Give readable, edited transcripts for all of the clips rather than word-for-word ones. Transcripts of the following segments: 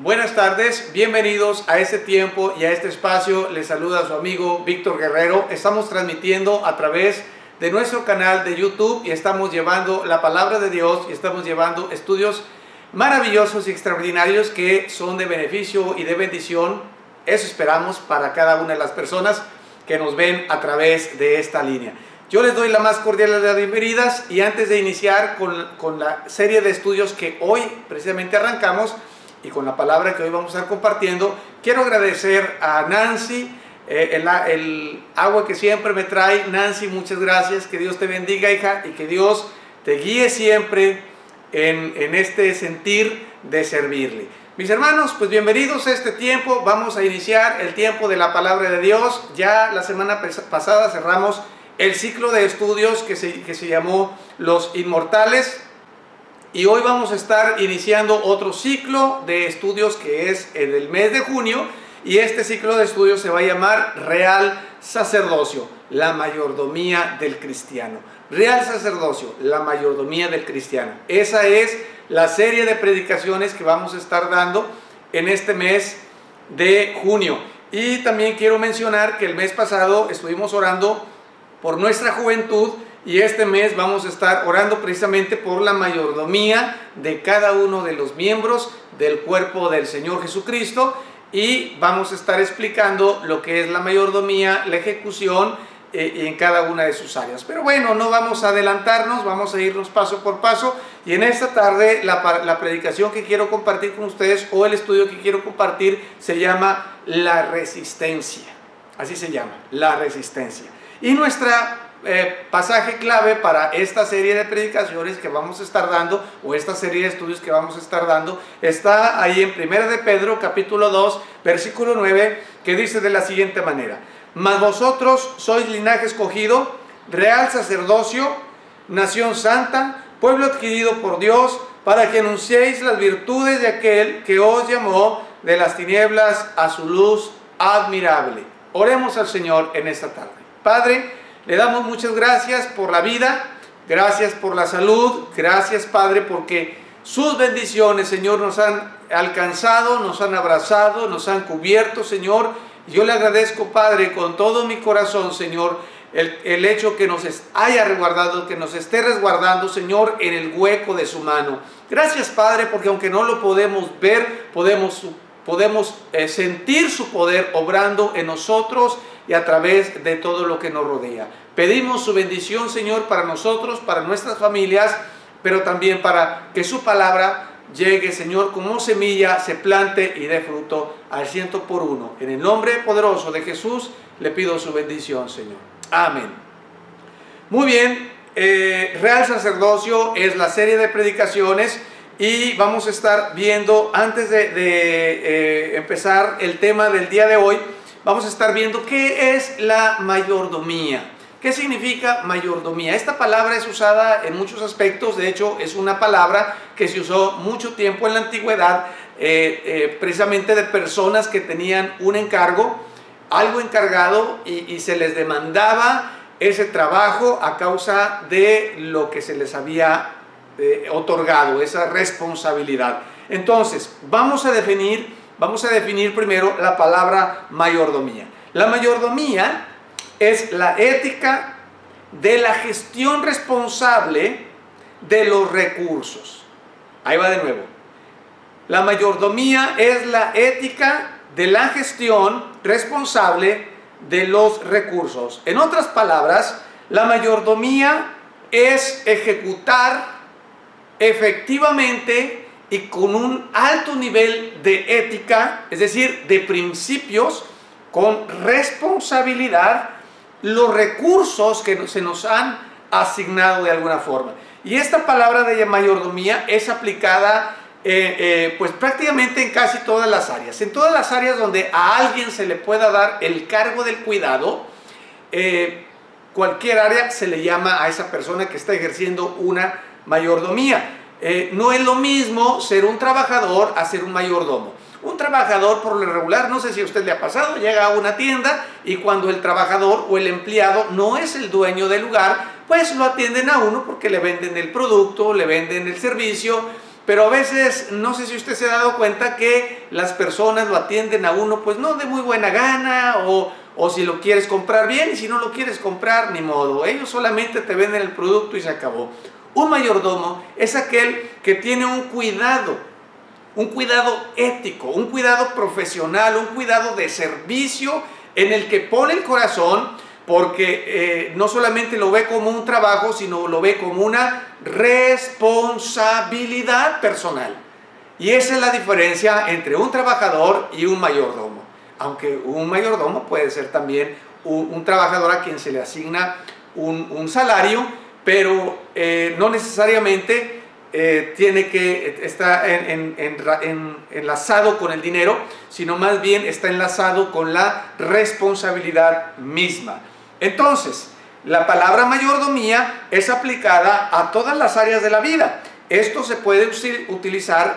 Buenas tardes, bienvenidos a este tiempo y a este espacio. Les saluda su amigo Víctor Guerrero. Estamos transmitiendo a través de nuestro canal de YouTube y estamos llevando la palabra de Dios y estamos llevando estudios maravillosos y extraordinarios que son de beneficio y de bendición. Eso esperamos para cada una de las personas que nos ven a través de esta línea. Yo les doy la más cordial de las bienvenidas y antes de iniciar con la serie de estudios que hoy precisamente arrancamos y con la palabra que hoy vamos a estar compartiendo, quiero agradecer a Nancy, el agua que siempre me trae. Nancy, muchas gracias, que Dios te bendiga, hija, y que Dios te guíe siempre en este sentir de servirle. Mis hermanos, pues bienvenidos a este tiempo. Vamos a iniciar el tiempo de la palabra de Dios. Ya la semana pasada cerramos el ciclo de estudios que se llamó Los Inmortales. Y hoy vamos a estar iniciando otro ciclo de estudios que es en el mes de junio. Y este ciclo de estudios se va a llamar Real Sacerdocio, la mayordomía del cristiano. Real Sacerdocio, la mayordomía del cristiano. Esa es la serie de predicaciones que vamos a estar dando en este mes de junio. Y también quiero mencionar que el mes pasado estuvimos orando por nuestra juventud y este mes vamos a estar orando precisamente por la mayordomía de cada uno de los miembros del cuerpo del Señor Jesucristo y vamos a estar explicando lo que es la mayordomía, la ejecución en cada una de sus áreas. Pero bueno, no vamos a adelantarnos, vamos a irnos paso por paso y en esta tarde la predicación que quiero compartir con ustedes o el estudio que quiero compartir se llama La Resistencia. Así se llama, La Resistencia. Y nuestra pasaje clave para esta serie de predicaciones que vamos a estar dando, o esta serie de estudios que vamos a estar dando, está ahí en 1 de Pedro, capítulo 2, versículo 9, que dice de la siguiente manera: Mas vosotros sois linaje escogido, real sacerdocio, nación santa, pueblo adquirido por Dios, para que anunciéis las virtudes de aquel que os llamó de las tinieblas a su luz admirable. Oremos al Señor en esta tarde. Padre, le damos muchas gracias por la vida, gracias por la salud, gracias, Padre, porque sus bendiciones, Señor, nos han alcanzado, nos han abrazado, nos han cubierto, Señor. Yo le agradezco, Padre, con todo mi corazón, Señor, el hecho que nos haya resguardado, que nos esté resguardando, Señor, en el hueco de su mano. Gracias, Padre, porque aunque no lo podemos ver, podemos sentir su poder obrando en nosotros y a través de todo lo que nos rodea. Pedimos su bendición, Señor, para nosotros, para nuestras familias, pero también para que su palabra llegue, Señor, como semilla, se plante y dé fruto al 100%. En el nombre poderoso de Jesús le pido su bendición, Señor. Amén. Muy bien, Real Sacerdocio es la serie de predicaciones y vamos a estar viendo, antes de empezar el tema del día de hoy, vamos a estar viendo qué es la mayordomía. ¿Qué significa mayordomía? Esta palabra es usada en muchos aspectos. De hecho, es una palabra que se usó mucho tiempo en la antigüedad, precisamente de personas que tenían un encargo, algo encargado, y se les demandaba ese trabajo a causa de lo que se les había otorgado, esa responsabilidad. Entonces, vamos a definir primero la palabra mayordomía. La mayordomía es la ética de la gestión responsable de los recursos. Ahí va de nuevo. La mayordomía es la ética de la gestión responsable de los recursos. En otras palabras, la mayordomía es ejecutar efectivamente y con un alto nivel de ética, es decir, de principios, con responsabilidad, los recursos que se nos han asignado de alguna forma. Y esta palabra de mayordomía es aplicada pues prácticamente en casi todas las áreas. En todas las áreas donde a alguien se le pueda dar el cargo del cuidado, cualquier área se le llama a esa persona que está ejerciendo una mayordomía. No es lo mismo ser un trabajador a ser un mayordomo. Un trabajador, por lo regular, no sé si a usted le ha pasado, llega a una tienda y cuando el trabajador o el empleado no es el dueño del lugar, pues lo atienden a uno porque le venden el producto, le venden el servicio pero a veces, no sé si usted se ha dado cuenta que las personas lo atienden a uno, pues no de muy buena gana, o si lo quieres comprar bien, y si no lo quieres comprar, ni modo. Ellos solamente te venden el producto y se acabó. Un mayordomo es aquel que tiene un cuidado ético, un cuidado profesional, un cuidado de servicio en el que pone el corazón, porque no solamente lo ve como un trabajo, sino lo ve como una responsabilidad personal. Y esa es la diferencia entre un trabajador y un mayordomo. Aunque un mayordomo puede ser también un trabajador a quien se le asigna un salario, pero no necesariamente tiene que estar enlazado con el dinero, sino más bien está enlazado con la responsabilidad misma. Entonces, la palabra mayordomía es aplicada a todas las áreas de la vida. Esto se puede utilizar,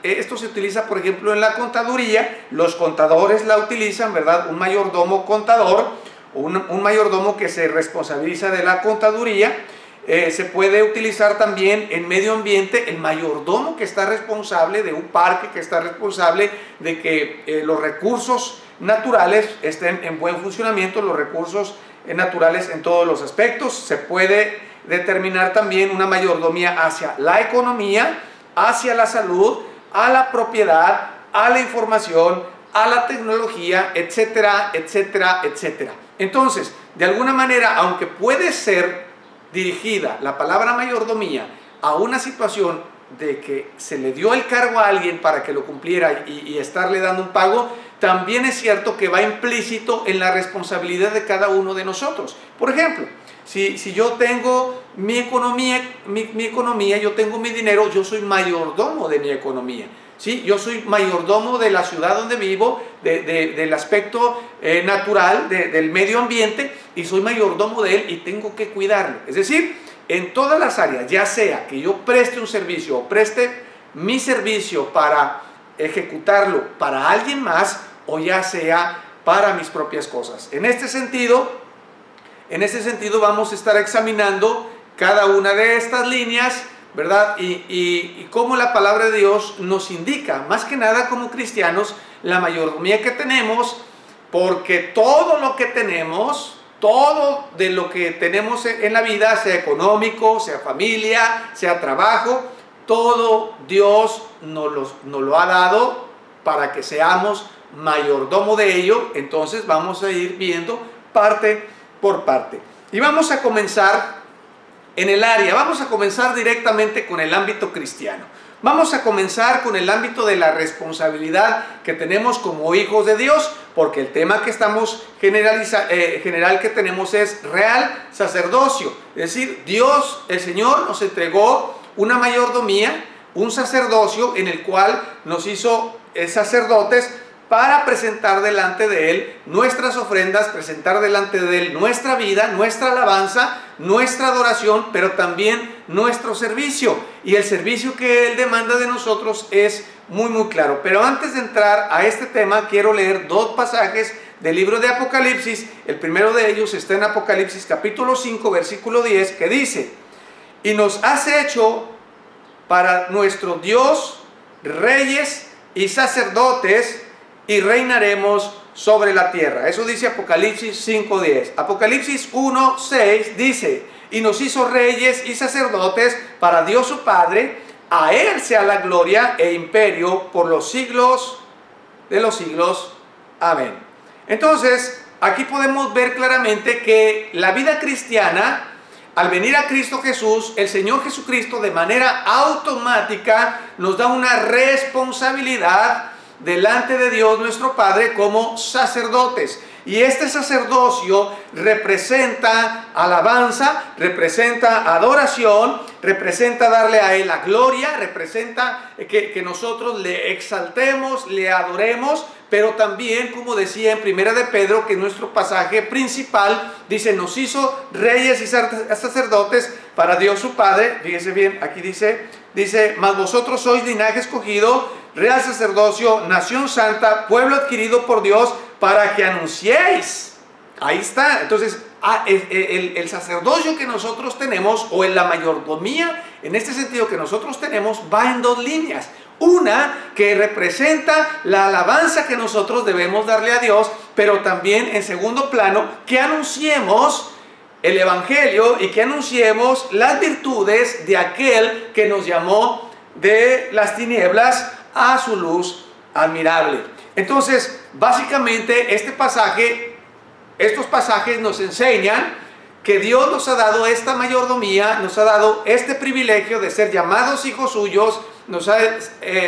esto se utiliza, por ejemplo, en la contaduría. Los contadores la utilizan, ¿verdad? Un mayordomo contador, un mayordomo que se responsabiliza de la contaduría. Se puede utilizar también en medio ambiente, el mayordomo que está responsable de un parque, que está responsable de que los recursos naturales estén en buen funcionamiento, los recursos naturales en todos los aspectos. Se puede determinar también una mayordomía hacia la economía, hacia la salud, a la propiedad, a la información, a la tecnología, etcétera, etcétera, etcétera. Entonces, de alguna manera, aunque puede ser dirigida la palabra mayordomía a una situación de que se le dio el cargo a alguien para que lo cumpliera y estarle dando un pago, también es cierto que va implícito en la responsabilidad de cada uno de nosotros. Por ejemplo, si yo tengo mi economía, yo tengo mi dinero, yo soy mayordomo de mi economía. ¿Sí? Yo soy mayordomo de la ciudad donde vivo, del aspecto natural, del medio ambiente, y soy mayordomo de él y tengo que cuidarlo. Es decir, en todas las áreas, ya sea que yo preste un servicio o preste mi servicio para ejecutarlo para alguien más, o ya sea para mis propias cosas. En este sentido vamos a estar examinando cada una de estas líneas, ¿verdad? Y cómo la palabra de Dios nos indica, más que nada como cristianos, la mayordomía que tenemos, porque todo lo que tenemos, todo de lo que tenemos en la vida, sea económico, sea familia, sea trabajo, todo Dios nos lo ha dado para que seamos mayordomo de ello. Entonces vamos a ir viendo parte por parte. Y vamos a comenzar vamos a comenzar directamente con el ámbito cristiano. Vamos a comenzar con el ámbito de la responsabilidad que tenemos como hijos de Dios, porque el tema que estamos general que tenemos es real sacerdocio. Es decir, Dios, el Señor, nos entregó una mayordomía, un sacerdocio en el cual nos hizo sacerdotes para presentar delante de Él nuestras ofrendas, presentar delante de Él nuestra vida, nuestra alabanza, nuestra adoración, pero también nuestro servicio. Y el servicio que Él demanda de nosotros es muy muy claro. Pero antes de entrar a este tema, quiero leer dos pasajes del libro de Apocalipsis. El primero de ellos está en Apocalipsis capítulo 5, versículo 10, que dice: y nos has hecho para nuestro Dios reyes y sacerdotes, y reinaremos sobre la tierra. Eso dice Apocalipsis 5:10. Apocalipsis 1:6 dice: y nos hizo reyes y sacerdotes para Dios su Padre, a Él sea la gloria e imperio por los siglos de los siglos. Amén. Entonces, aquí podemos ver claramente que la vida cristiana, al venir a Cristo Jesús, el Señor Jesucristo de manera automática nos da una responsabilidad delante de Dios nuestro Padre como sacerdotes. Y este sacerdocio representa alabanza, representa adoración, representa darle a Él la gloria, representa que nosotros le exaltemos, le adoremos, pero también, como decía en Primera de Pedro, que nuestro pasaje principal dice: nos hizo reyes y sacerdotes para Dios su Padre. Fíjese bien, aquí dice, mas vosotros sois linaje escogido, real sacerdocio, nación santa, pueblo adquirido por Dios, para que anunciéis. Ahí está. Entonces, el sacerdocio que nosotros tenemos, o en la mayordomía, en este sentido que nosotros tenemos, va en dos líneas. Una que representa la alabanza que nosotros debemos darle a Dios, pero también en segundo plano, que anunciemos el Evangelio y que anunciemos las virtudes de aquel que nos llamó de las tinieblas a su luz admirable. Entonces, básicamente estos pasajes nos enseñan que Dios nos ha dado esta mayordomía, nos ha dado este privilegio de ser llamados hijos suyos, nos ha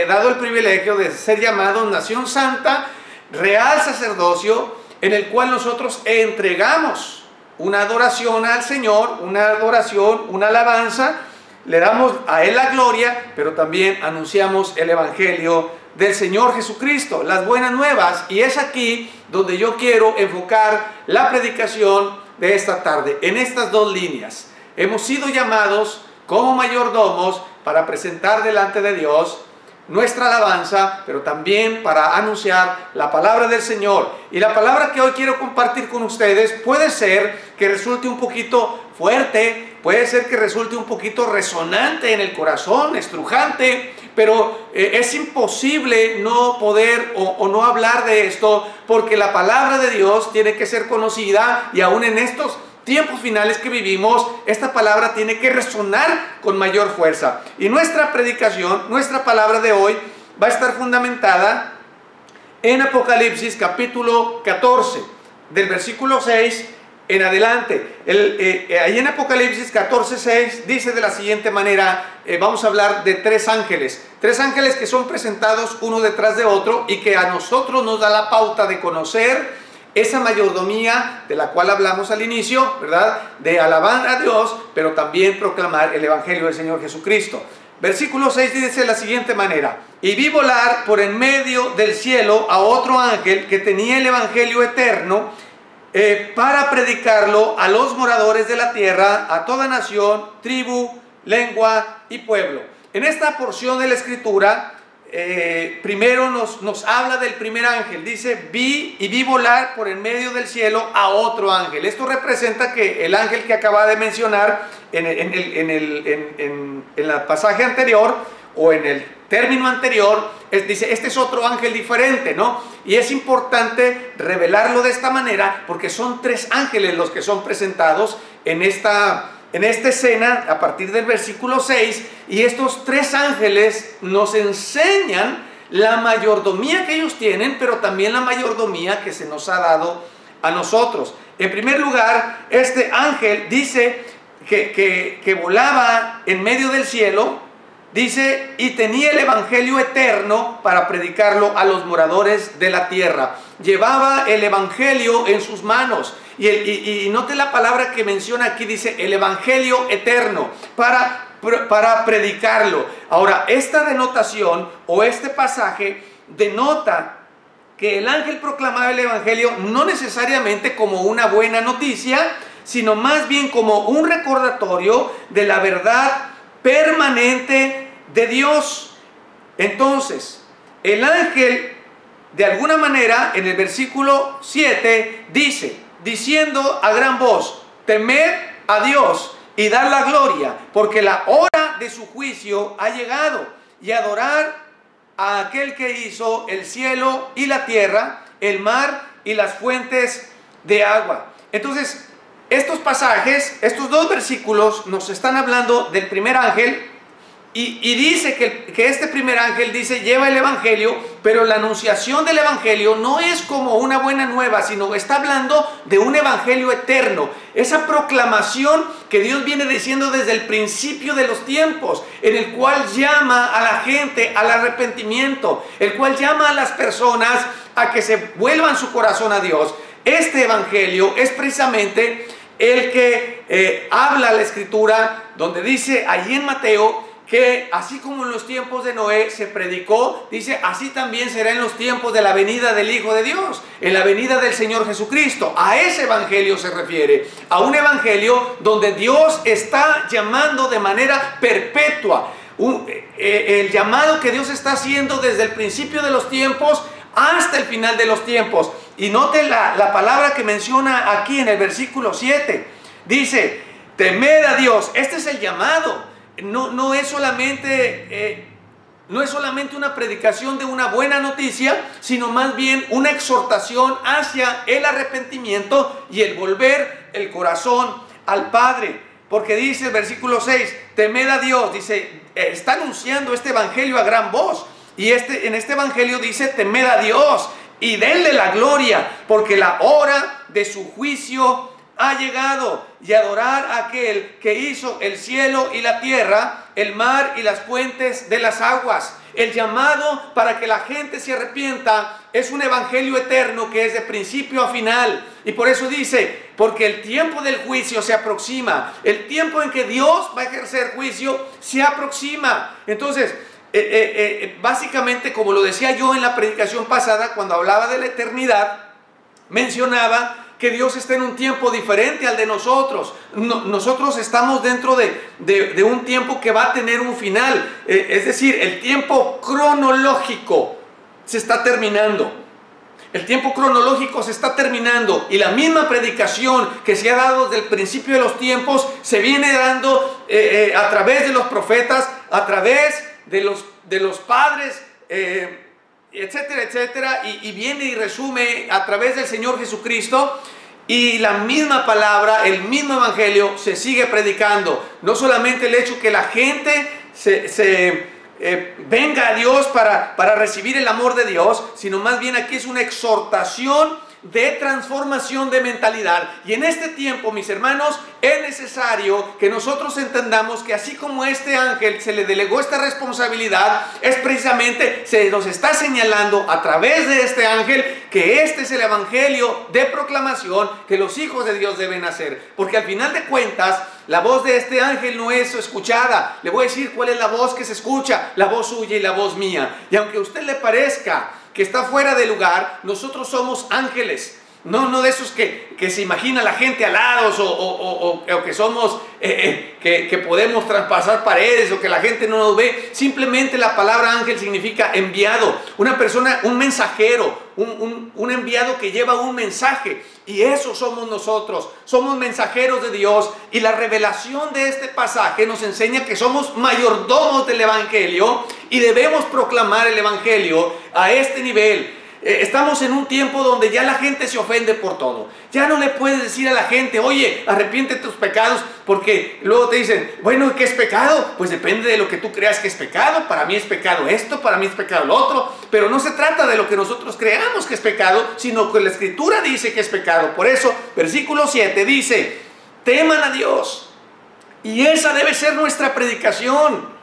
dado el privilegio de ser llamados nación santa, real sacerdocio, en el cual nosotros entregamos una adoración al Señor, una adoración, una alabanza, le damos a Él la gloria, pero también anunciamos el Evangelio del Señor Jesucristo, las buenas nuevas. Y es aquí donde yo quiero enfocar la predicación de esta tarde, en estas dos líneas. Hemos sido llamados como mayordomos para presentar delante de Dios nuestra alabanza, pero también para anunciar la palabra del Señor. Y la palabra que hoy quiero compartir con ustedes puede ser que resulte un poquito fuerte, puede ser que resulte un poquito resonante en el corazón, estrujante, pero es imposible no poder o no hablar de esto, porque la palabra de Dios tiene que ser conocida, y aún en estos tiempos finales que vivimos, esta palabra tiene que resonar con mayor fuerza. Y nuestra predicación, nuestra palabra de hoy, va a estar fundamentada en Apocalipsis capítulo 14, del versículo 6 en adelante. Ahí en Apocalipsis 14, 6 dice de la siguiente manera, vamos a hablar de tres ángeles que son presentados uno detrás de otro, y que a nosotros nos da la pauta de conocer esa mayordomía de la cual hablamos al inicio, ¿verdad? De alabar a Dios, pero también proclamar el Evangelio del Señor Jesucristo. Versículo 6 dice de la siguiente manera: y vi volar por en medio del cielo a otro ángel que tenía el Evangelio eterno, para predicarlo a los moradores de la tierra, a toda nación, tribu, lengua y pueblo. En esta porción de la Escritura, primero nos habla del primer ángel. Dice, vi volar por en medio del cielo a otro ángel. Esto representa que el ángel que acaba de mencionar en el pasaje anterior, o en el término anterior, dice, este es otro ángel diferente, ¿no? Y es importante revelarlo de esta manera, porque son tres ángeles los que son presentados en esta escena a partir del versículo 6, y estos tres ángeles nos enseñan la mayordomía que ellos tienen, pero también la mayordomía que se nos ha dado a nosotros. En primer lugar, este ángel dice que volaba en medio del cielo, dice, y tenía el Evangelio eterno para predicarlo a los moradores de la tierra. Llevaba el Evangelio en sus manos. Y note la palabra que menciona aquí, dice el Evangelio eterno, para predicarlo. Ahora, esta denotación o este pasaje denota que el ángel proclamaba el Evangelio no necesariamente como una buena noticia, sino más bien como un recordatorio de la verdad permanente de Dios. Entonces, el ángel, de alguna manera, en el versículo 7, dice, diciendo a gran voz, temed a Dios y dar la gloria, porque la hora de su juicio ha llegado, y adorar a aquel que hizo el cielo y la tierra, el mar y las fuentes de agua. Entonces, estos pasajes, estos dos versículos nos están hablando del primer ángel, y dice que este primer ángel dice, lleva el Evangelio, pero la anunciación del Evangelio no es como una buena nueva, sino está hablando de un Evangelio eterno. Esa proclamación que Dios viene diciendo desde el principio de los tiempos, en el cual llama a la gente al arrepentimiento, el cual llama a las personas a que se vuelvan su corazón a Dios. Este Evangelio es precisamente el que habla la Escritura, donde dice allí en Mateo, que así como en los tiempos de Noé se predicó, dice, así también será en los tiempos de la venida del Hijo de Dios, en la venida del Señor Jesucristo. A ese evangelio se refiere, a un evangelio donde Dios está llamando de manera perpetua, el llamado que Dios está haciendo desde el principio de los tiempos hasta el final de los tiempos. Y note la palabra que menciona aquí en el versículo 7. Dice, temed a Dios. Este es el llamado. No es solamente una predicación de una buena noticia, sino más bien una exhortación hacia el arrepentimiento y el volver el corazón al Padre. Porque dice el versículo 6, temed a Dios. Dice, está anunciando este evangelio a gran voz. Y en este evangelio dice, temed a Dios y denle la gloria, porque la hora de su juicio ha llegado, y adorar a aquel que hizo el cielo y la tierra, el mar y las fuentes de las aguas. El llamado para que la gente se arrepienta es un evangelio eterno que es de principio a final. Y por eso dice, porque el tiempo del juicio se aproxima. El tiempo en que Dios va a ejercer juicio se aproxima. Entonces, básicamente, como lo decía yo en la predicación pasada, cuando hablaba de la eternidad, mencionaba que Dios está en un tiempo diferente al de nosotros. Nosotros estamos dentro de un tiempo que va a tener un final. Es decir, el tiempo cronológico se está terminando. El tiempo cronológico se está terminando. Y la misma predicación que se ha dado desde el principio de los tiempos se viene dando a través de los profetas, a través de los padres, etcétera, etcétera, y viene y resume a través del Señor Jesucristo. Y la misma palabra, el mismo evangelio se sigue predicando. No solamente el hecho que la gente venga a Dios para recibir el amor de Dios, sino más bien aquí es una exhortación de transformación de mentalidad. Y en este tiempo, mis hermanos, es necesario que nosotros entendamos que así como este ángel se le delegó esta responsabilidad, es precisamente, se nos está señalando a través de este ángel que este es el evangelio de proclamación que los hijos de Dios deben hacer. Porque al final de cuentas, la voz de este ángel no es escuchada. Le voy a decir cuál es la voz que se escucha: la voz suya y la voz mía. Y aunque a usted le parezca que está fuera de lugar, nosotros somos ángeles. No de esos que se imagina la gente alados o que somos, que podemos traspasar paredes o que la gente no nos ve. Simplemente la palabra ángel significa enviado. Una persona, un mensajero, un enviado que lleva un mensaje. Y eso somos nosotros. Somos mensajeros de Dios. Y la revelación de este pasaje nos enseña que somos mayordomos del evangelio y debemos proclamar el evangelio a este nivel. Estamos en un tiempo donde ya la gente se ofende por todo. Ya no le puedes decir a la gente, oye, arrepiente tus pecados, porque luego te dicen, bueno, ¿qué es pecado? Pues depende de lo que tú creas que es pecado. Para mí es pecado esto, para mí es pecado lo otro. Pero no se trata de lo que nosotros creamos que es pecado, sino que la Escritura dice que es pecado. Por eso, versículo 7 dice, teman a Dios. Y esa debe ser nuestra predicación.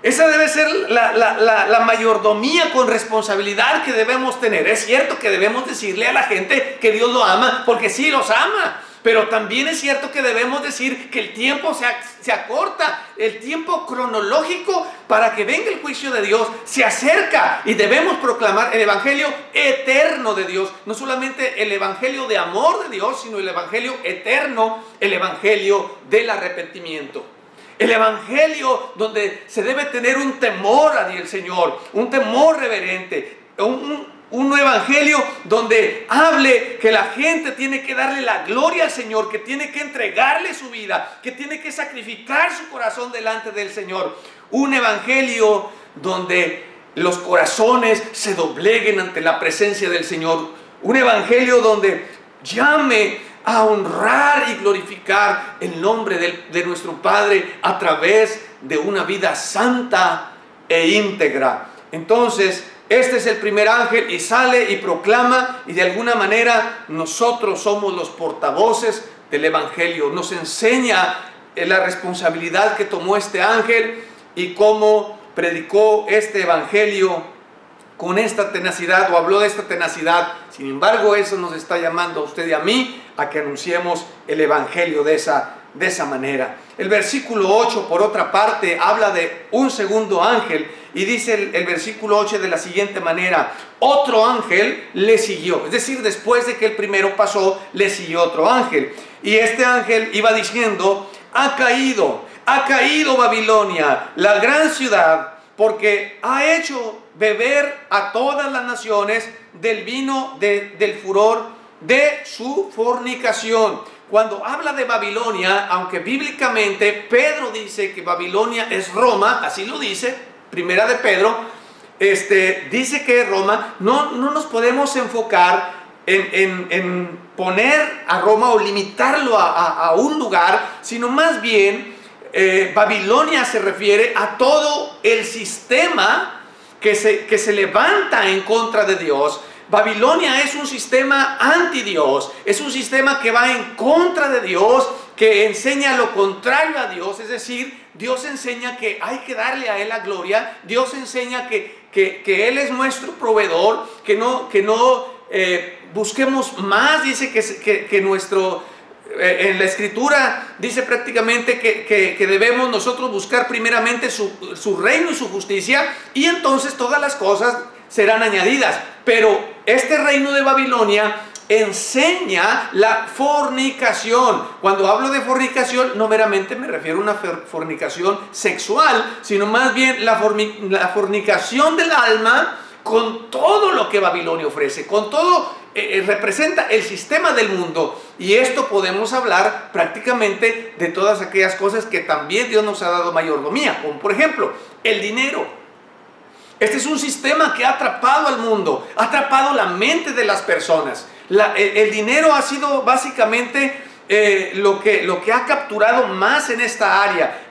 Esa debe ser la mayordomía con responsabilidad que debemos tener. Es cierto que debemos decirle a la gente que Dios lo ama, porque sí los ama. Pero también es cierto que debemos decir que el tiempo se acorta. El tiempo cronológico para que venga el juicio de Dios se acerca. Y debemos proclamar el evangelio eterno de Dios. No solamente el evangelio de amor de Dios, sino el evangelio eterno, el evangelio del arrepentimiento. El evangelio donde se debe tener un temor al Señor, un temor reverente, un evangelio donde hable que la gente tiene que darle la gloria al Señor, que tiene que entregarle su vida, que tiene que sacrificar su corazón delante del Señor. Un evangelio donde los corazones se dobleguen ante la presencia del Señor. Un evangelio donde llame a honrar y glorificar el nombre de nuestro Padre a través de una vida santa e íntegra. Entonces, este es el primer ángel y sale y proclama, y de alguna manera nosotros somos los portavoces del evangelio. Nos enseña la responsabilidad que tomó este ángel y cómo predicó este evangelio con esta tenacidad, o habló de esta tenacidad. Sin embargo, eso nos está llamando a usted y a mí a que anunciemos el evangelio de esa manera. El versículo 8, por otra parte, habla de un segundo ángel, y dice el versículo 8 de la siguiente manera: otro ángel le siguió. Es decir, después de que el primero pasó, le siguió otro ángel. Y este ángel iba diciendo: ha caído Babilonia, la gran ciudad, porque ha hecho beber a todas las naciones del vino del furor de su fornicación. Cuando habla de Babilonia, aunque bíblicamente Pedro dice que Babilonia es Roma, así lo dice, primera de Pedro, dice que es Roma, no nos podemos enfocar en poner a Roma o limitarlo a un lugar, sino más bien Babilonia se refiere a todo el sistema que se levanta en contra de Dios. Babilonia es un sistema anti Dios, es un sistema que va en contra de Dios, que enseña lo contrario a Dios, es decir, Dios enseña que hay que darle a Él la gloria, Dios enseña que Él es nuestro proveedor, que no busquemos más, dice que nuestro... en la Escritura dice prácticamente que debemos nosotros buscar primeramente su reino y su justicia, y entonces todas las cosas serán añadidas. Pero este reino de Babilonia enseña la fornicación. Cuando hablo de fornicación, no meramente me refiero a una fornicación sexual, sino más bien la fornicación del alma con todo lo que Babilonia ofrece, con todo representa el sistema del mundo. Y esto podemos hablar prácticamente de todas aquellas cosas que también Dios nos ha dado mayordomía, como por ejemplo el dinero. Este es un sistema que ha atrapado al mundo, ha atrapado la mente de las personas. El dinero ha sido básicamente lo que ha capturado más en esta área.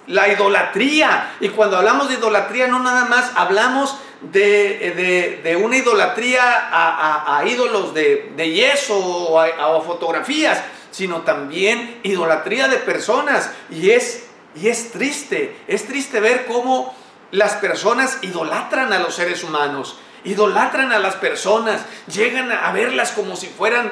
La idolatría. Y cuando hablamos de idolatría, no nada más hablamos de una idolatría a ídolos de yeso o a fotografías, sino también idolatría de personas. Y es triste ver cómo las personas idolatran a los seres humanos, idolatran a las personas, llegan a verlas como si fueran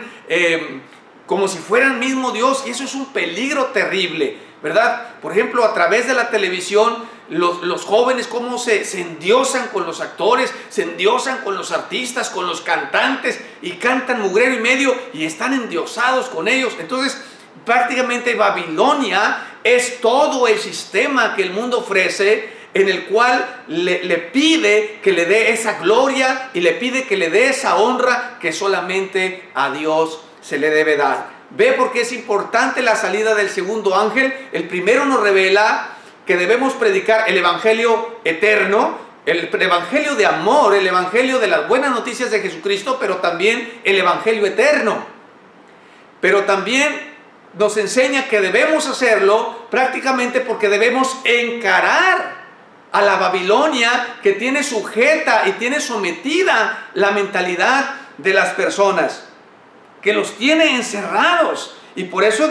mismo Dios, y eso es un peligro terrible, ¿verdad? Por ejemplo, a través de la televisión, los jóvenes cómo se endiosan con los actores, se endiosan con los artistas, con los cantantes, y cantan mugrero y medio y están endiosados con ellos. Entonces, prácticamente Babilonia es todo el sistema que el mundo ofrece, en el cual le pide que le dé esa gloria y le pide que le dé esa honra que solamente a Dios se le debe dar. Ve por qué es importante la salida del segundo ángel. El primero nos revela que debemos predicar el evangelio eterno, el evangelio de amor, el evangelio de las buenas noticias de Jesucristo, pero también el evangelio eterno. Pero también nos enseña que debemos hacerlo prácticamente porque debemos encarar a la Babilonia que tiene sujeta y tiene sometida la mentalidad de las personas, que los tiene encerrados. Y por eso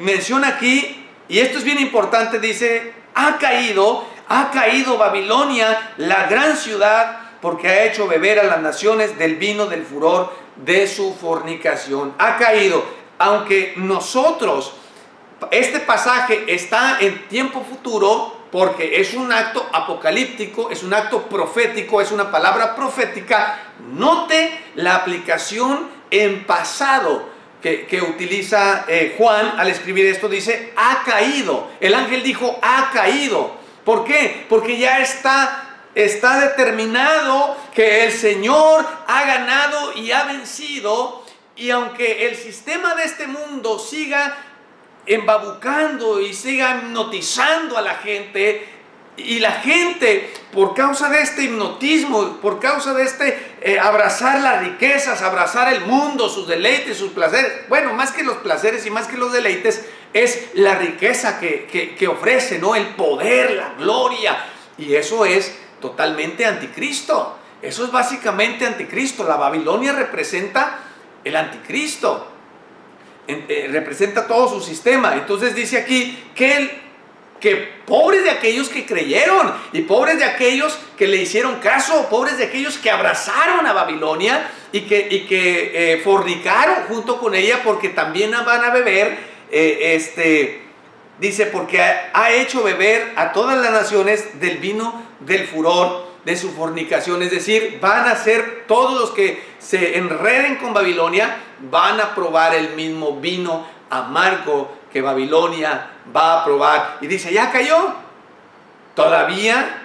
menciona aquí, y esto es bien importante, dice, ha caído Babilonia, la gran ciudad, porque ha hecho beber a las naciones del vino del furor de su fornicación. Ha caído, aunque nosotros, este pasaje está en tiempo futuro, porque es un acto apocalíptico, es un acto profético, es una palabra profética. Note la aplicación en pasado que utiliza Juan al escribir esto. Dice, ha caído. El ángel dijo, ha caído. ¿Por qué? Porque ya está determinado que el Señor ha ganado y ha vencido. Y aunque el sistema de este mundo siga embabucando y siga hipnotizando a la gente, y la gente, por causa de este hipnotismo, por causa de abrazar las riquezas, abrazar el mundo, sus deleites, sus placeres, bueno, más que los placeres y más que los deleites, es la riqueza que ofrece, ¿no? El poder, la gloria, y eso es totalmente anticristo. Eso es básicamente anticristo. La Babilonia representa el anticristo, representa todo su sistema. Entonces dice aquí que pobres de aquellos que creyeron, y pobres de aquellos que le hicieron caso, pobres de aquellos que abrazaron a Babilonia y que fornicaron junto con ella, porque también van a beber, dice, porque ha hecho beber a todas las naciones del vino del furor de su fornicación. Es decir, van a ser todos los que se enreden con Babilonia, van a probar el mismo vino amargo que Babilonia va a probar. Y dice, ¿ya cayó? Todavía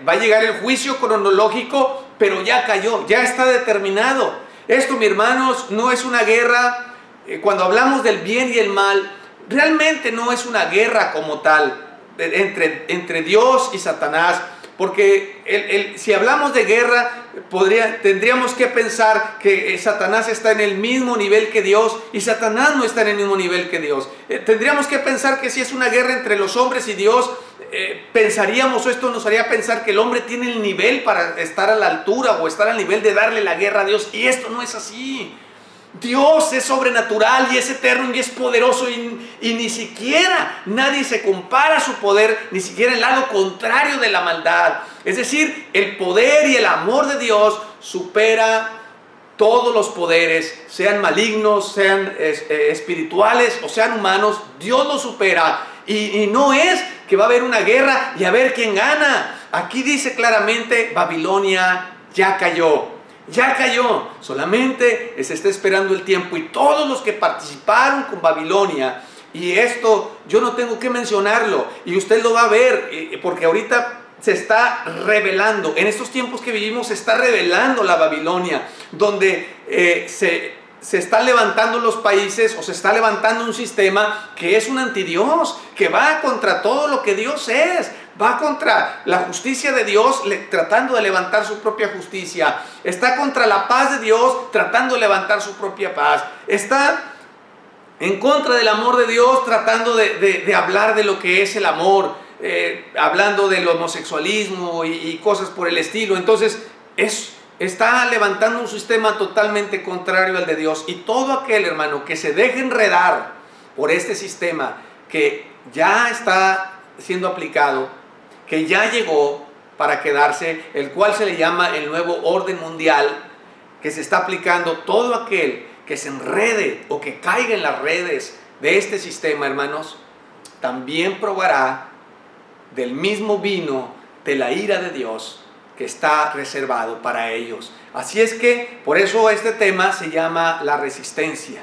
va a llegar el juicio cronológico, pero ya cayó, ya está determinado. Esto, mis hermanos, no es una guerra. Cuando hablamos del bien y el mal, realmente no es una guerra como tal entre Dios y Satanás. Porque si hablamos de guerra, tendríamos que pensar que Satanás está en el mismo nivel que Dios y Satanás no está en el mismo nivel que Dios. Tendríamos que pensar que si es una guerra entre los hombres y Dios, pensaríamos, o esto nos haría pensar que el hombre tiene el nivel para estar a la altura o estar al nivel de darle la guerra a Dios, y esto no es así. Dios es sobrenatural y es eterno y es poderoso, y ni siquiera nadie se compara a su poder, ni siquiera el lado contrario de la maldad. Es decir, el poder y el amor de Dios supera todos los poderes, sean malignos, sean espirituales o sean humanos. Dios lo supera, y no es que va a haber una guerra y a ver quién gana. Aquí dice claramente, Babilonia ya cayó. Ya cayó, solamente se está esperando el tiempo, y todos los que participaron con Babilonia, y esto yo no tengo que mencionarlo, y usted lo va a ver, porque ahorita se está revelando, en estos tiempos que vivimos se está revelando la Babilonia, donde se están levantando los países, o se está levantando un sistema que es un antidios, que va contra todo lo que Dios es. Va contra la justicia de Dios, tratando de levantar su propia justicia. Está contra la paz de Dios, tratando de levantar su propia paz. Está en contra del amor de Dios, tratando de hablar de lo que es el amor, hablando del homosexualismo y cosas por el estilo. Entonces, está levantando un sistema totalmente contrario al de Dios. Y todo aquel, hermano, que se deje enredar por este sistema que ya está siendo aplicado, que ya llegó para quedarse, el cual se le llama el nuevo orden mundial, que se está aplicando, todo aquel que se enrede o que caiga en las redes de este sistema, hermanos, también probará del mismo vino de la ira de Dios que está reservado para ellos. Así es que por eso este tema se llama la resistencia,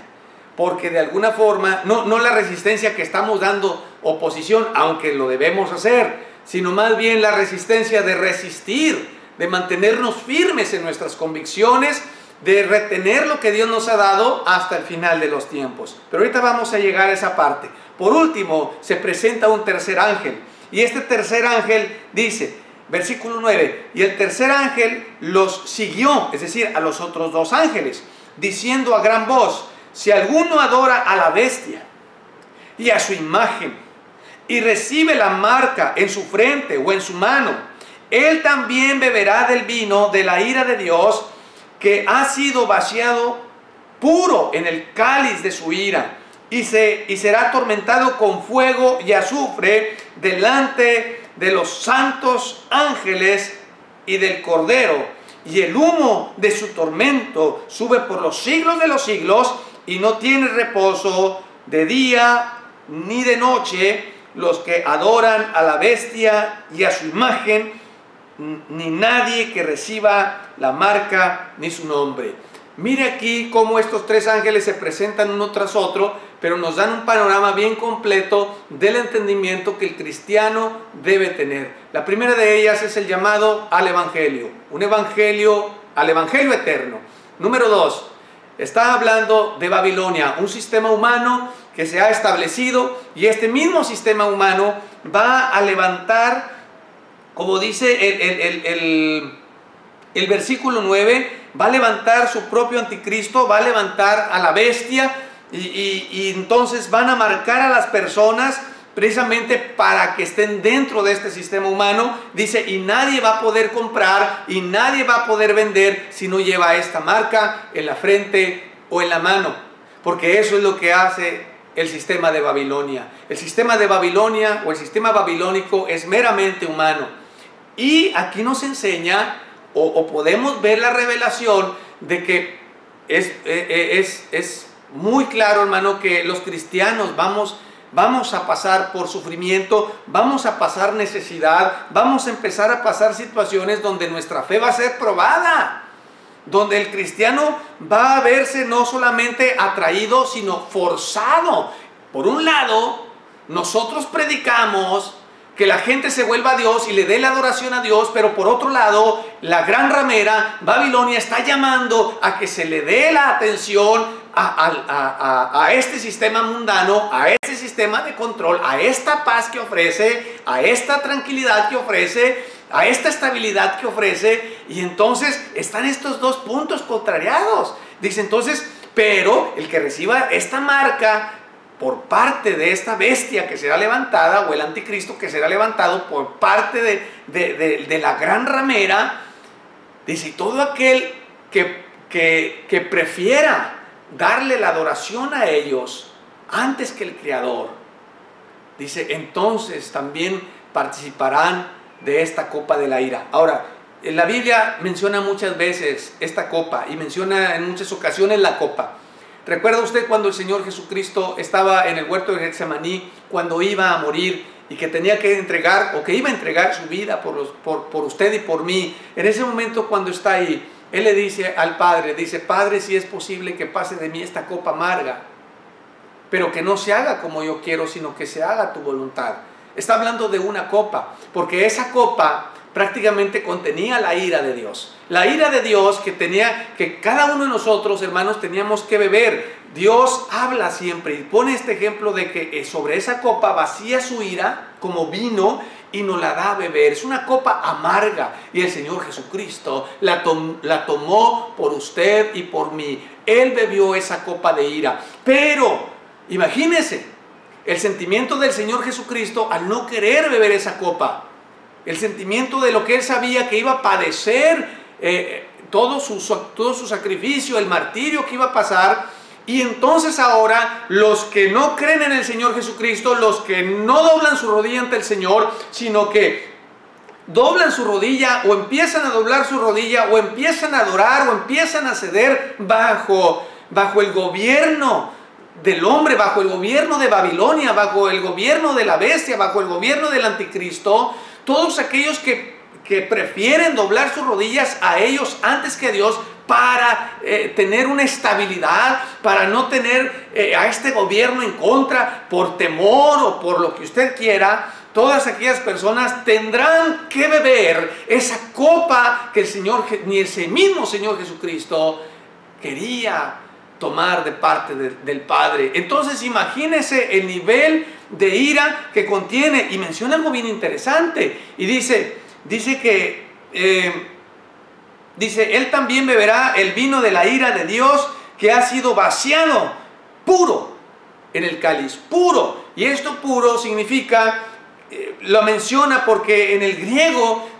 porque de alguna forma, no la resistencia que estamos dando oposición, aunque lo debemos hacer, sino más bien la resistencia de resistir, de mantenernos firmes en nuestras convicciones, de retener lo que Dios nos ha dado hasta el final de los tiempos. Pero ahorita vamos a llegar a esa parte. Por último, se presenta un tercer ángel, y este tercer ángel dice, versículo 9, y el tercer ángel los siguió, es decir, a los otros dos ángeles, diciendo a gran voz, si alguno adora a la bestia y a su imagen, y recibe la marca en su frente o en su mano, él también beberá del vino de la ira de Dios, que ha sido vaciado puro en el cáliz de su ira, y será atormentado con fuego y azufre delante de los santos ángeles y del Cordero, y el humo de su tormento sube por los siglos de los siglos, y no tiene reposo de día ni de noche los que adoran a la bestia y a su imagen, ni nadie que reciba la marca ni su nombre. Mire aquí cómo estos tres ángeles se presentan uno tras otro, pero nos dan un panorama bien completo del entendimiento que el cristiano debe tener. La primera de ellas es el llamado al evangelio, al evangelio eterno. Número 2, está hablando de Babilonia, un sistema humano que se ha establecido, y este mismo sistema humano va a levantar, como dice el versículo 9, va a levantar su propio anticristo, va a levantar a la bestia, y entonces van a marcar a las personas precisamente para que estén dentro de este sistema humano. Dice, y nadie va a poder comprar y nadie va a poder vender si no lleva esta marca en la frente o en la mano, porque eso es lo que hace el sistema de Babilonia. El sistema de Babilonia o el sistema babilónico es meramente humano. Y aquí nos enseña, o podemos ver la revelación de que es muy claro, hermano, que los cristianos vamos a pasar por sufrimiento, vamos a pasar necesidad, vamos a empezar a pasar situaciones donde nuestra fe va a ser probada, donde el cristiano va a verse no solamente atraído, sino forzado por un lado, nosotros predicamos que la gente se vuelva a Dios y le dé la adoración a Dios, pero por otro lado, la gran ramera, Babilonia, está llamando a que se le dé la atención a este sistema mundano, a este sistema de control, a esta paz que ofrece, a esta tranquilidad que ofrece, a esta estabilidad que ofrece. Y entonces están estos dos puntos contrariados. Dice entonces, pero el que reciba esta marca por parte de esta bestia que será levantada, o el anticristo que será levantado por parte de la gran ramera, dice, todo aquel que prefiera darle la adoración a ellos antes que el Creador, dice, entonces también participarán de esta copa de la ira. Ahora, la Biblia menciona muchas veces esta copa y menciona en muchas ocasiones la copa. ¿Recuerda usted cuando el Señor Jesucristo estaba en el huerto de Getsemaní, cuando iba a morir y que tenía que entregar, o que iba a entregar su vida por usted y por mí? En ese momento, cuando está ahí, Él le dice al Padre, dice, Padre, si es posible que pase de mí esta copa amarga, pero que no se haga como yo quiero, sino que se haga tu voluntad. Está hablando de una copa, porque esa copa prácticamente contenía la ira de Dios. La ira de Dios que cada uno de nosotros, hermanos, teníamos que beber. Dios habla siempre y pone este ejemplo de que sobre esa copa vacía su ira como vino y nos la da a beber. Es una copa amarga y el Señor Jesucristo la tomó por usted y por mí. Él bebió esa copa de ira. Pero imagínese el sentimiento del Señor Jesucristo al no querer beber esa copa. El sentimiento de lo que Él sabía que iba a padecer, todo su sacrificio, el martirio que iba a pasar. Y entonces ahora los que no creen en el Señor Jesucristo, los que no doblan su rodilla ante el Señor, sino que doblan su rodilla o empiezan a doblar su rodilla o empiezan a adorar o empiezan a ceder bajo el gobierno del hombre, bajo el gobierno de Babilonia, bajo el gobierno de la bestia, bajo el gobierno del anticristo, todos aquellos que prefieren doblar sus rodillas a ellos antes que a Dios para tener una estabilidad, para no tener a este gobierno en contra por temor o por lo que usted quiera, todas aquellas personas tendrán que beber esa copa que ni ese mismo Señor Jesucristo quería tomar de parte del Padre. Entonces imagínese el nivel de ira que contiene, y menciona algo bien interesante y dice que él también beberá el vino de la ira de Dios que ha sido vaciado puro en el cáliz, puro. Y esto puro significa, lo menciona porque en el griego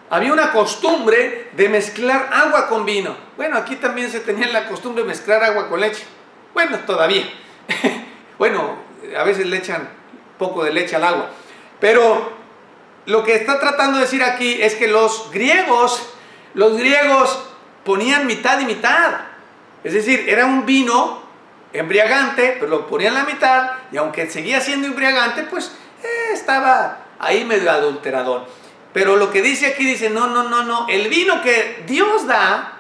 había una costumbre de mezclar agua con vino. Bueno, aquí también se tenía la costumbre de mezclar agua con leche. Bueno, todavía. Bueno, a veces le echan poco de leche al agua. Pero lo que está tratando de decir aquí es que los griegos ponían mitad y mitad. Es decir, era un vino embriagante, pero lo ponían la mitad, y aunque seguía siendo embriagante, pues estaba ahí medio adulterador. Pero lo que dice aquí, dice, no, el vino que Dios da,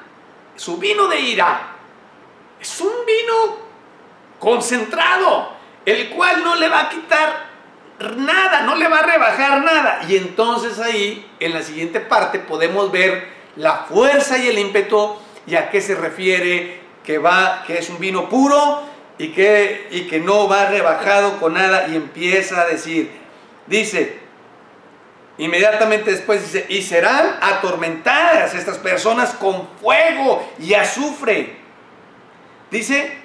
su vino de ira, es un vino concentrado, el cual no le va a quitar nada, no le va a rebajar nada. Y entonces ahí, en la siguiente parte, podemos ver la fuerza y el ímpetu, y a qué se refiere, que es un vino puro, y que no va rebajado con nada, y empieza a decir, dice, inmediatamente después dice, y serán atormentadas estas personas con fuego y azufre. Dice,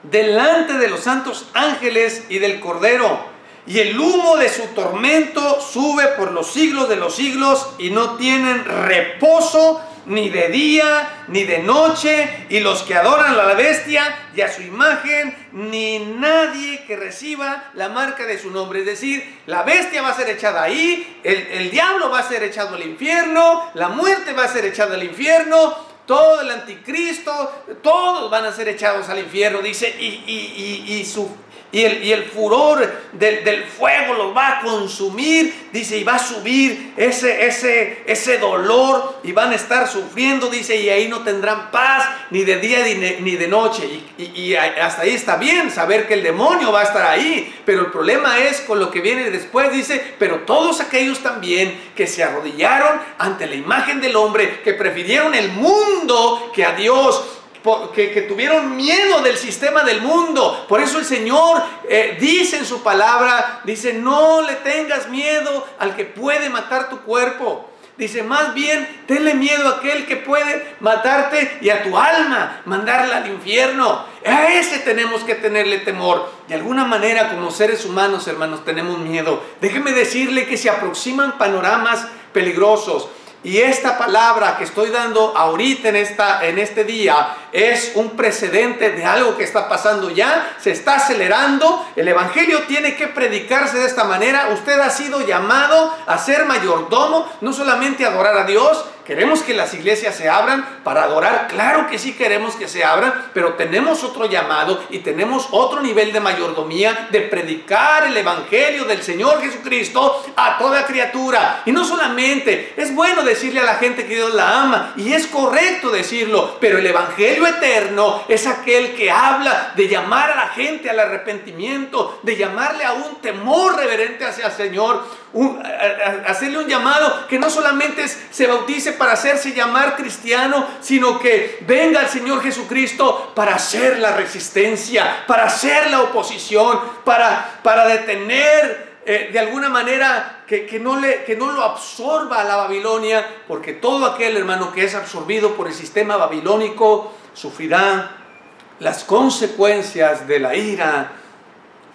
delante de los santos ángeles y del Cordero, y el humo de su tormento sube por los siglos de los siglos, y no tienen reposo ni de día ni de noche, y los que adoran a la bestia y a su imagen, ni nadie que reciba la marca de su nombre. Es decir, la bestia va a ser echada ahí, el diablo va a ser echado al infierno, la muerte va a ser echada al infierno, todo el anticristo, todos van a ser echados al infierno, dice, y el furor del fuego los va a consumir, dice, y va a subir ese dolor, y van a estar sufriendo, dice, y ahí no tendrán paz ni de día ni de noche. Y hasta ahí está bien saber que el demonio va a estar ahí, pero el problema es con lo que viene después. Dice, pero todos aquellos también que se arrodillaron ante la imagen del hombre, que prefirieron el mundo que a Dios, que tuvieron miedo del sistema del mundo. Por eso el Señor dice en su palabra, dice, no le tengas miedo al que puede matar tu cuerpo. Dice, más bien, tenle miedo a aquel que puede matarte y a tu alma mandarla al infierno. A ese tenemos que tenerle temor. De alguna manera, como seres humanos, hermanos, tenemos miedo. Déjeme decirle que se aproximan panoramas peligrosos. Y esta palabra que estoy dando ahorita en este día es un precedente de algo que está pasando ya. Se está acelerando. El evangelio tiene que predicarse de esta manera. Usted ha sido llamado a ser mayordomo, no solamente a adorar a Dios. ¿Queremos que las iglesias se abran para adorar? Claro que sí queremos que se abran, pero tenemos otro llamado y tenemos otro nivel de mayordomía, de predicar el evangelio del Señor Jesucristo a toda criatura. Y no solamente, es bueno decirle a la gente que Dios la ama, y es correcto decirlo, pero el evangelio eterno es aquel que habla de llamar a la gente al arrepentimiento, de llamarle a un temor reverente hacia el Señor, hacerle un llamado que no solamente se bautice para hacerse llamar cristiano, sino que venga el Señor Jesucristo para hacer la resistencia, para hacer la oposición, para detener de alguna manera que no lo absorba a la Babilonia, porque todo aquel, hermano, que es absorbido por el sistema babilónico sufrirá las consecuencias de la ira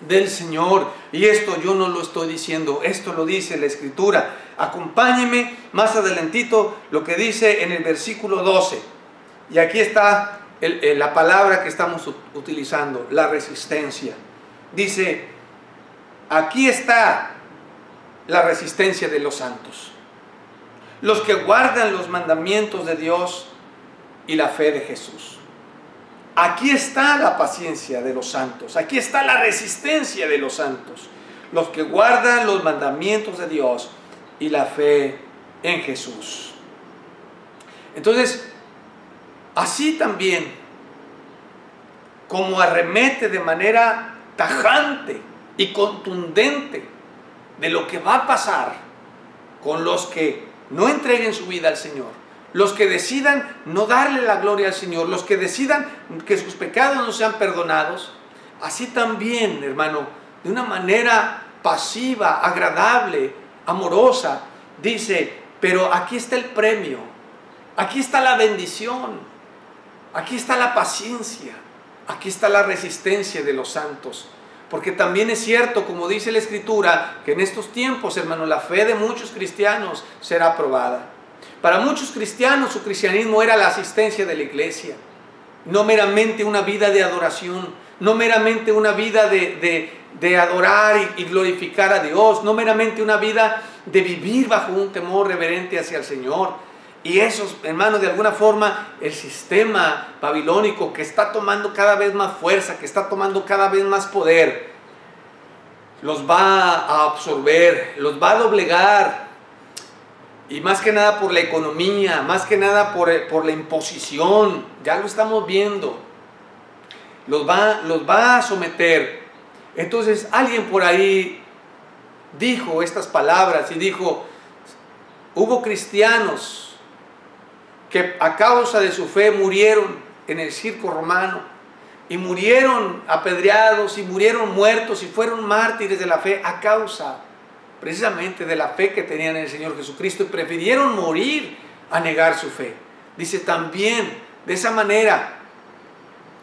del Señor. Y esto yo no lo estoy diciendo, esto lo dice la Escritura. Acompáñeme más adelantito lo que dice en el versículo 12. Y aquí está la palabra que estamos utilizando, la resistencia. Dice, aquí está la resistencia de los santos, los que guardan los mandamientos de Dios y la fe de Jesús. Aquí está la paciencia de los santos, aquí está la resistencia de los santos, los que guardan los mandamientos de Dios y la fe en Jesús. Entonces, así también como arremete de manera tajante y contundente de lo que va a pasar con los que no entreguen su vida al Señor, los que decidan no darle la gloria al Señor, los que decidan que sus pecados no sean perdonados, así también, hermano, de una manera pasiva, agradable, amorosa, dice, pero aquí está el premio, aquí está la bendición, aquí está la paciencia, aquí está la resistencia de los santos. Porque también es cierto, como dice la Escritura, que en estos tiempos, hermano, la fe de muchos cristianos será probada. Para muchos cristianos, su cristianismo era la asistencia de la iglesia, no meramente una vida de adoración, no meramente una vida de adorar y glorificar a Dios, no meramente una vida de vivir bajo un temor reverente hacia el Señor. Y eso, hermanos, de alguna forma, el sistema babilónico que está tomando cada vez más fuerza, que está tomando cada vez más poder, los va a absorber, los va a doblegar. Y más que nada por la economía, más que nada por la imposición, ya lo estamos viendo. Los va a someter. Entonces alguien por ahí dijo estas palabras y dijo, hubo cristianos que a causa de su fe murieron en el circo romano, y murieron apedreados, y murieron muertos, y fueron mártires de la fe a causa precisamente de la fe que tenían en el Señor Jesucristo, y prefirieron morir a negar su fe. Dice también, de esa manera,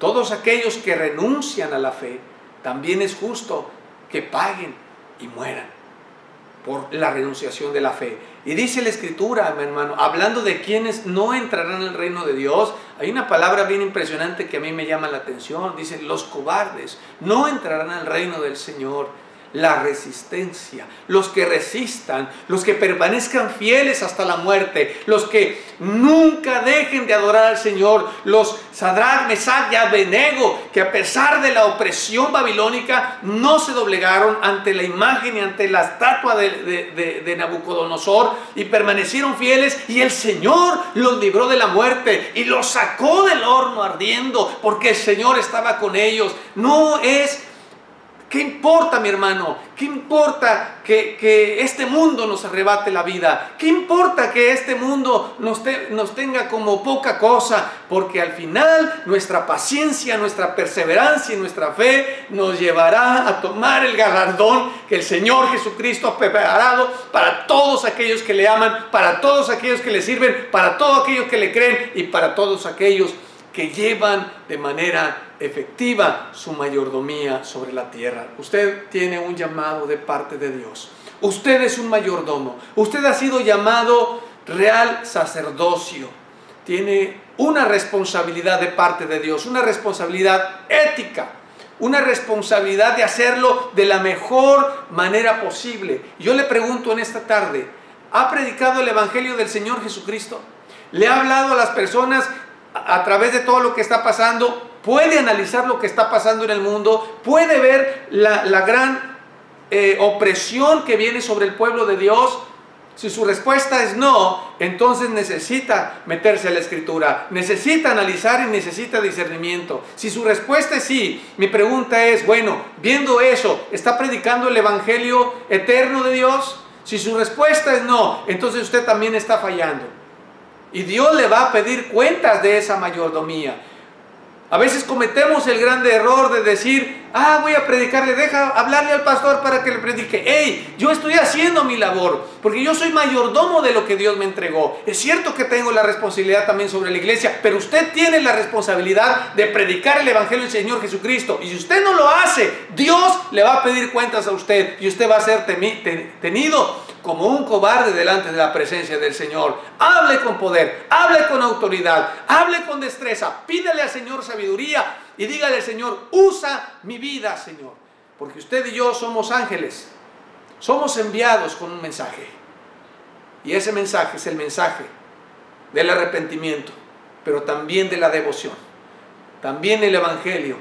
todos aquellos que renuncian a la fe, también es justo que paguen y mueran por la renunciación de la fe. Y dice la Escritura, mi hermano, hablando de quienes no entrarán en el reino de Dios, hay una palabra bien impresionante que a mí me llama la atención. Dice, los cobardes no entrarán al reino del Señor. la resistencia, los que resistan, los que permanezcan fieles hasta la muerte, los que nunca dejen de adorar al Señor, los Sadrach, Mesach y Abednego, que a pesar de la opresión babilónica no se doblegaron ante la imagen y ante la estatua de Nabucodonosor y permanecieron fieles, y el Señor los libró de la muerte y los sacó del horno ardiendo, porque el Señor estaba con ellos. No es... ¿Qué importa, mi hermano? ¿Qué importa que este mundo nos arrebate la vida? ¿Qué importa que este mundo nos tenga como poca cosa? Porque al final nuestra paciencia, nuestra perseverancia y nuestra fe nos llevará a tomar el galardón que el Señor Jesucristo ha preparado para todos aquellos que le aman, para todos aquellos que le sirven, para todos aquellos que le creen y para todos aquellos que llevan de manera efectiva su mayordomía sobre la tierra. Usted tiene un llamado de parte de Dios. Usted es un mayordomo. Usted ha sido llamado real sacerdocio. Tiene una responsabilidad de parte de Dios, una responsabilidad ética, una responsabilidad de hacerlo de la mejor manera posible. Yo le pregunto en esta tarde, ¿ha predicado el Evangelio del Señor Jesucristo? ¿Le ha hablado a las personas a través de todo lo que está pasando? ¿Puede analizar lo que está pasando en el mundo? ¿Puede ver la gran opresión que viene sobre el pueblo de Dios? Si su respuesta es no, entonces necesita meterse a la Escritura, necesita analizar y necesita discernimiento. Si su respuesta es sí, mi pregunta es, bueno, viendo eso, ¿está predicando el Evangelio eterno de Dios? Si su respuesta es no, entonces usted también está fallando. Y Dios le va a pedir cuentas de esa mayordomía. A veces cometemos el grande error de decir, voy a predicarle, deja hablarle al pastor para que le predique. Hey, yo estoy haciendo mi labor, porque yo soy mayordomo de lo que Dios me entregó. Es cierto que tengo la responsabilidad también sobre la iglesia, pero usted tiene la responsabilidad de predicar el Evangelio del Señor Jesucristo. Y si usted no lo hace, Dios le va a pedir cuentas a usted, y usted va a ser tenido como un cobarde delante de la presencia del Señor. Hable con poder, hable con autoridad, hable con destreza, pídale al Señor sabiduría y dígale al Señor, usa mi vida, Señor. Porque usted y yo somos ángeles, somos enviados con un mensaje. Y ese mensaje es el mensaje del arrepentimiento, pero también de la devoción. También el Evangelio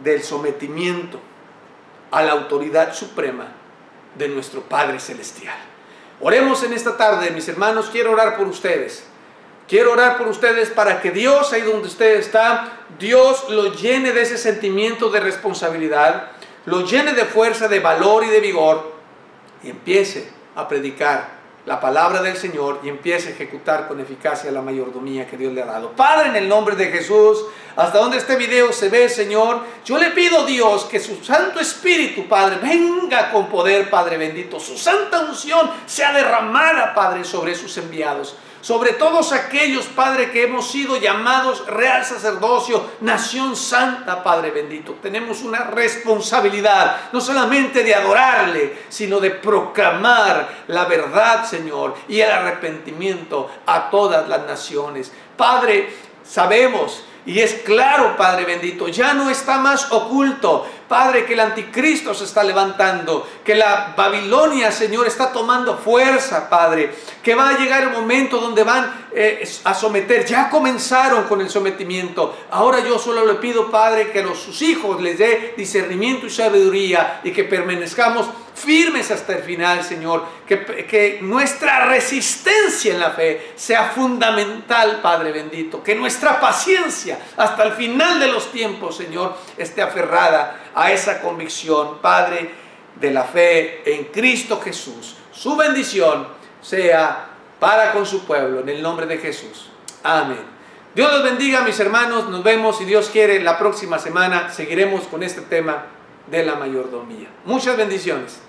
del sometimiento a la autoridad suprema de nuestro Padre Celestial. Oremos en esta tarde, mis hermanos. Quiero orar por ustedes. Quiero orar por ustedes para que Dios, ahí donde usted está, Dios lo llene de ese sentimiento de responsabilidad, lo llene de fuerza, de valor y de vigor, y empiece a predicar la palabra del Señor y empiece a ejecutar con eficacia la mayordomía que Dios le ha dado. Padre, en el nombre de Jesús, hasta donde este video se ve, Señor, yo le pido, Dios, que su Santo Espíritu, Padre, venga con poder, Padre bendito. Su santa unción sea derramada, Padre, sobre sus enviados. Sobre todos aquellos, Padre, que hemos sido llamados real sacerdocio, nación santa, Padre bendito. Tenemos una responsabilidad, no solamente de adorarle, sino de proclamar la verdad, Señor, y el arrepentimiento a todas las naciones. Padre, sabemos, y es claro, Padre bendito, ya no está más oculto, Padre, que el anticristo se está levantando, que la Babilonia, Señor, está tomando fuerza, Padre, que va a llegar el momento donde van a someter. Ya comenzaron con el sometimiento. Ahora yo solo le pido, Padre, que a sus hijos les dé discernimiento y sabiduría y que permanezcamos firmes hasta el final, Señor. Que nuestra resistencia en la fe sea fundamental, Padre bendito. Que nuestra paciencia hasta el final de los tiempos, Señor, esté aferrada a esa convicción, Padre, de la fe en Cristo Jesús. Su bendición sea para con su pueblo, en el nombre de Jesús. Amén. Dios los bendiga, mis hermanos. Nos vemos, si Dios quiere, la próxima semana. Seguiremos con este tema de la mayordomía. Muchas bendiciones.